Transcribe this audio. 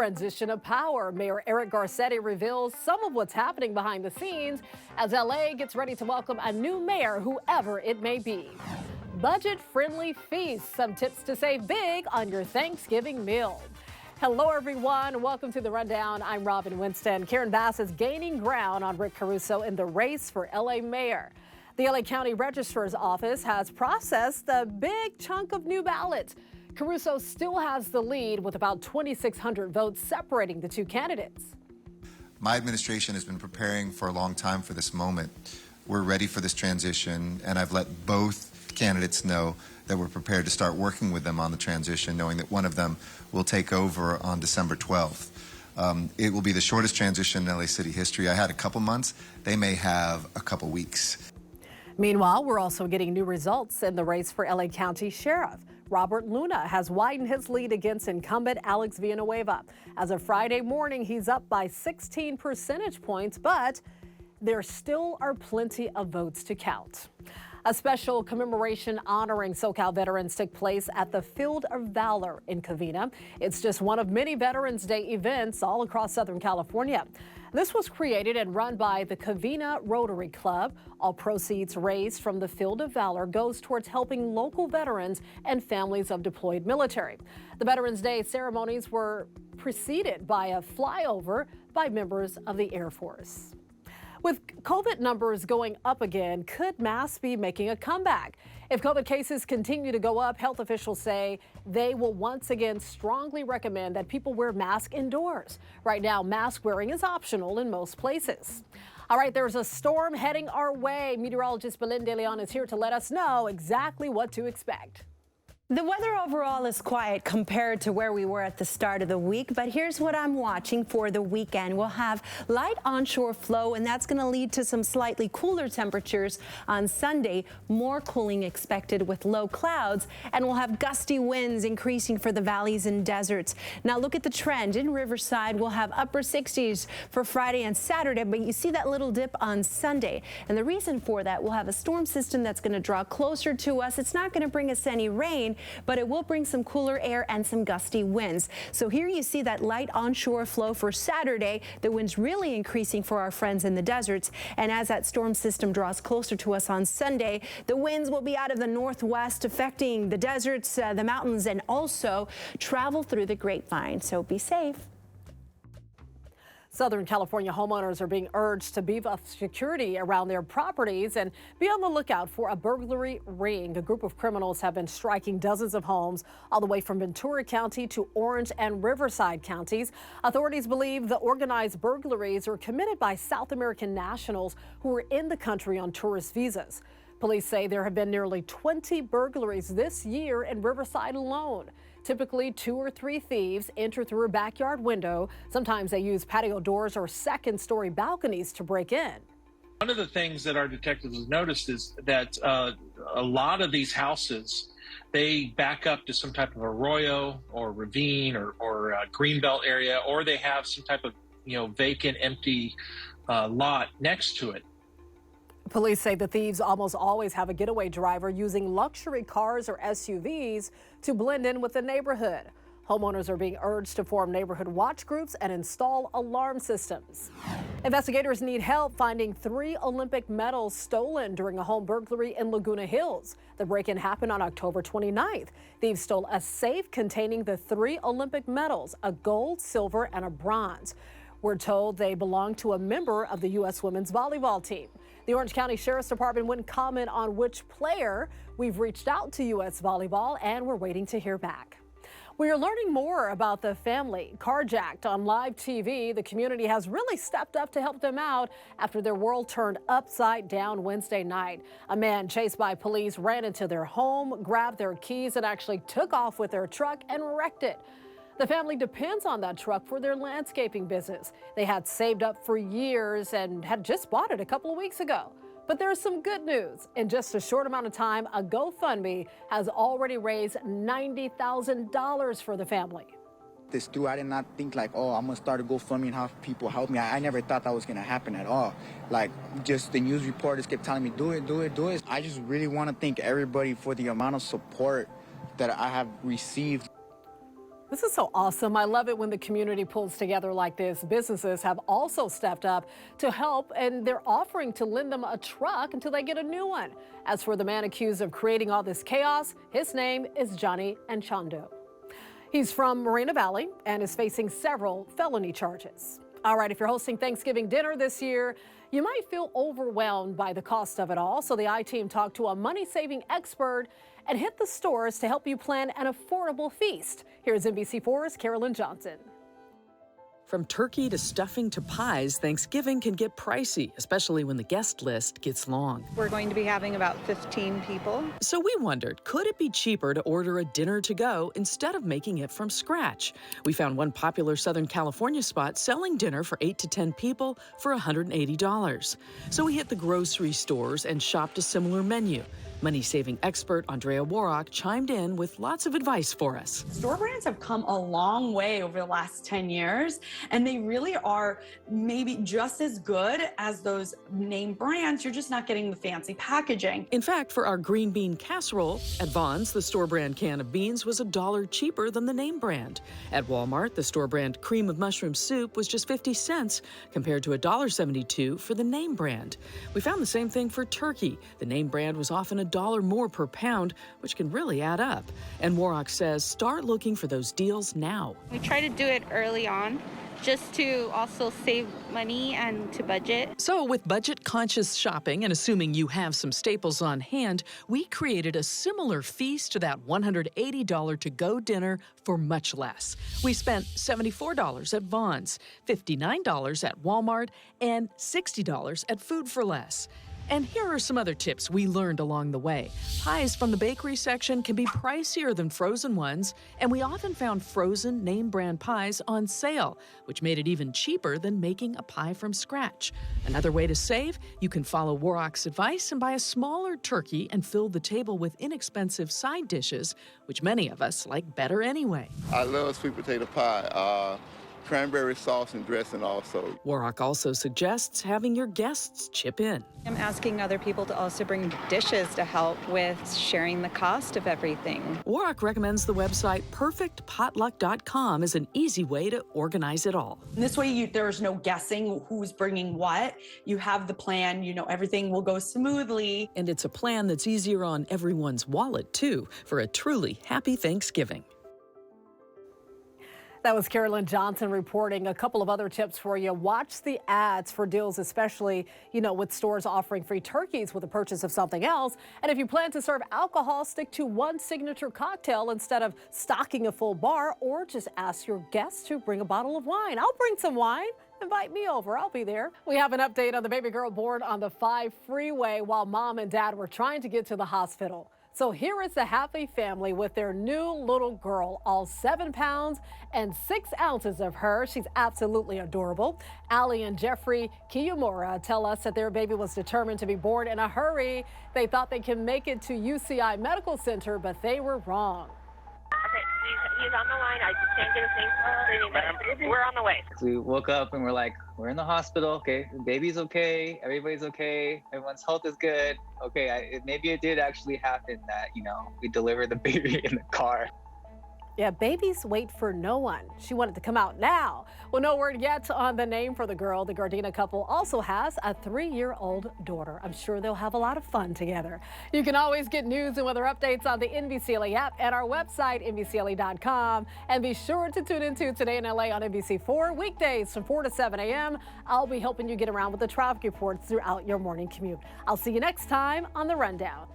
transition of power. Mayor Eric Garcetti reveals some of what's happening behind the scenes as LA gets ready to welcome a new mayor, whoever it may be. Budget-friendly feasts, some tips to save big on your Thanksgiving meal. Hello, everyone. Welcome to The Rundown. I'm Robin Winston. Karen Bass is gaining ground on Rick Caruso in the race for LA mayor. The LA County Registrar's Office has processed a big chunk of new ballots. Caruso still has the lead with about 2,600 votes separating the two candidates. My administration has been preparing for a long time for this moment. We're ready for this transition, and I've let both candidates know that we're prepared to start working with them on the transition, knowing that one of them will take over on December 12th. It will be the shortest transition in LA City history. I had a couple months. They may have a couple weeks. Meanwhile, we're also getting new results in the race for LA County Sheriff. Robert Luna has widened his lead against incumbent Alex Villanueva. As of Friday morning, he's up by 16 percentage points, but there still are plenty of votes to count. A special commemoration honoring SoCal veterans took place at the Field of Valor in Covina. It's just one of many Veterans Day events all across Southern California. This was created and run by the Covina Rotary Club. All proceeds raised from the Field of Valor goes towards helping local veterans and families of deployed military. The Veterans Day ceremonies were preceded by a flyover by members of the Air Force. With COVID numbers going up again, could masks be making a comeback? If COVID cases continue to go up, health officials say they will once again strongly recommend that people wear masks indoors. Right now, mask wearing is optional in most places. All right, there's a storm heading our way. Meteorologist Belen De Leon is here to let us know exactly what to expect. The weather overall is quiet compared to where we were at the start of the week, but here's what I'm watching for the weekend. We'll have light onshore flow, and that's going to lead to some slightly cooler temperatures on Sunday. More cooling expected with low clouds, and we'll have gusty winds increasing for the valleys and deserts. Now look at the trend. In Riverside, we'll have upper 60s for Friday and Saturday, but you see that little dip on Sunday. And the reason for that, we'll have a storm system that's going to draw closer to us. It's not going to bring us any rain, but it will bring some cooler air and some gusty winds. So here you see that light onshore flow for Saturday. The winds really increasing for our friends in the deserts. And as that storm system draws closer to us on Sunday, the winds will be out of the northwest, affecting the deserts, the mountains, and also travel through the grapevine. So be safe. Southern California homeowners are being urged to beef up security around their properties and be on the lookout for a burglary ring. A group of criminals have been striking dozens of homes all the way from Ventura County to Orange and Riverside counties. Authorities believe the organized burglaries are committed by South American nationals who are in the country on tourist visas. Police say there have been nearly 20 burglaries this year in Riverside alone. Typically, 2 or 3 thieves enter through a backyard window. Sometimes they use patio doors or second-story balconies to break in. One of the things that our detectives have noticed is that a lot of these houses, they back up to some type of arroyo or ravine or greenbelt area, or they have some type of vacant, empty lot next to it. Police say the thieves almost always have a getaway driver using luxury cars or SUVs to blend in with the neighborhood. Homeowners are being urged to form neighborhood watch groups and install alarm systems. Investigators need help finding 3 Olympic medals stolen during a home burglary in Laguna Hills. The break-in happened on October 29th. Thieves stole a safe containing the 3 Olympic medals, a gold, silver, and a bronze. We're told they belong to a member of the U.S. women's volleyball team. The Orange County Sheriff's Department wouldn't comment on which player. We've reached out to U.S. Volleyball, and we're waiting to hear back. We are learning more about the family carjacked on live TV. The community has really stepped up to help them out after their world turned upside down Wednesday night. A man chased by police ran into their home, grabbed their keys, and actually took off with their truck and wrecked it. The family depends on that truck for their landscaping business. They had saved up for years and had just bought it a couple of weeks ago. But there's some good news. In just a short amount of time, a GoFundMe has already raised $90,000 for the family. This through, I did not think like, oh, I'm gonna start a GoFundMe and have people help me. I never thought that was gonna happen at all. Like, just the news reporters kept telling me, do it, do it, do it. I just really want to thank everybody for the amount of support that I have received. This is so awesome. I love it when the community pulls together like this. Businesses have also stepped up to help, and they're offering to lend them a truck until they get a new one. As for the man accused of creating all this chaos, his name is Johnny Anchondo. He's from Moreno Valley and is facing several felony charges. All right, if you're hosting Thanksgiving dinner this year, you might feel overwhelmed by the cost of it all. So the I-Team talked to a money-saving expert and hit the stores to help you plan an affordable feast. Here's NBC4's Carolyn Johnson. From turkey to stuffing to pies, Thanksgiving can get pricey, especially when the guest list gets long. We're going to be having about 15 people. So we wondered, could it be cheaper to order a dinner to go instead of making it from scratch? We found one popular Southern California spot selling dinner for 8 to 10 people for $180. So we hit the grocery stores and shopped a similar menu. Money-saving expert Andrea Warrock chimed in with lots of advice for us. Store brands have come a long way over the last 10 years, and they really are maybe just as good as those name brands. You're just not getting the fancy packaging. In fact, for our green bean casserole at Vons, the store brand can of beans was $1 cheaper than the name brand. At Walmart, the store brand cream of mushroom soup was just 50 cents compared to $1.72 for the name brand. We found the same thing for turkey. The name brand was often $1 more per pound, which can really add up. And Warrock says start looking for those deals now. We try to do it early on, just to also save money and to budget. So with budget-conscious shopping and assuming you have some staples on hand, we created a similar feast to that $180 to-go dinner for much less. We spent $74 at Vons, $59 at Walmart, and $60 at Food for Less. And here are some other tips we learned along the way. Pies from the bakery section can be pricier than frozen ones, and we often found frozen name brand pies on sale, which made it even cheaper than making a pie from scratch. Another way to save, you can follow Warrock's advice and buy a smaller turkey and fill the table with inexpensive side dishes, which many of us like better anyway. I love sweet potato pie. Cranberry sauce and dressing also. Warrock also suggests having your guests chip in. I'm asking other people to also bring dishes to help with sharing the cost of everything. Warrock recommends the website perfectpotluck.com as an easy way to organize it all. And this way, there's no guessing who's bringing what. You have the plan, you know everything will go smoothly. And it's a plan that's easier on everyone's wallet, too, for a truly happy Thanksgiving. That was Carolyn Johnson reporting. A couple of other tips for you. Watch the ads for deals, especially, with stores offering free turkeys with the purchase of something else. And if you plan to serve alcohol, stick to one signature cocktail instead of stocking a full bar, or just ask your guests to bring a bottle of wine. I'll bring some wine. Invite me over. I'll be there. We have an update on the baby girl born on the 5 freeway while mom and dad were trying to get to the hospital. So here is the happy family with their new little girl, all 7 pounds and 6 ounces of her. She's absolutely adorable. Allie and Jeffrey Kiyomura tell us that their baby was determined to be born in a hurry. They thought they could make it to UCI Medical Center, but they were wrong. Okay, he's on the line. I just can't get his name. We're on the way. So we woke up and we're like, we're in the hospital. Okay, the baby's okay. Everybody's okay. Everyone's health is good. Okay, maybe it did actually happen that, we delivered the baby in the car. Yeah, babies wait for no one. She wanted to come out now. Well, no word yet on the name for the girl. The Gardena couple also has a 3-year-old daughter. I'm sure they'll have a lot of fun together. You can always get news and weather updates on the NBCLA app and our website, NBCLA.com. And be sure to tune into Today in LA on NBC4 weekdays from 4 to 7 a.m. I'll be helping you get around with the traffic reports throughout your morning commute. I'll see you next time on The Rundown.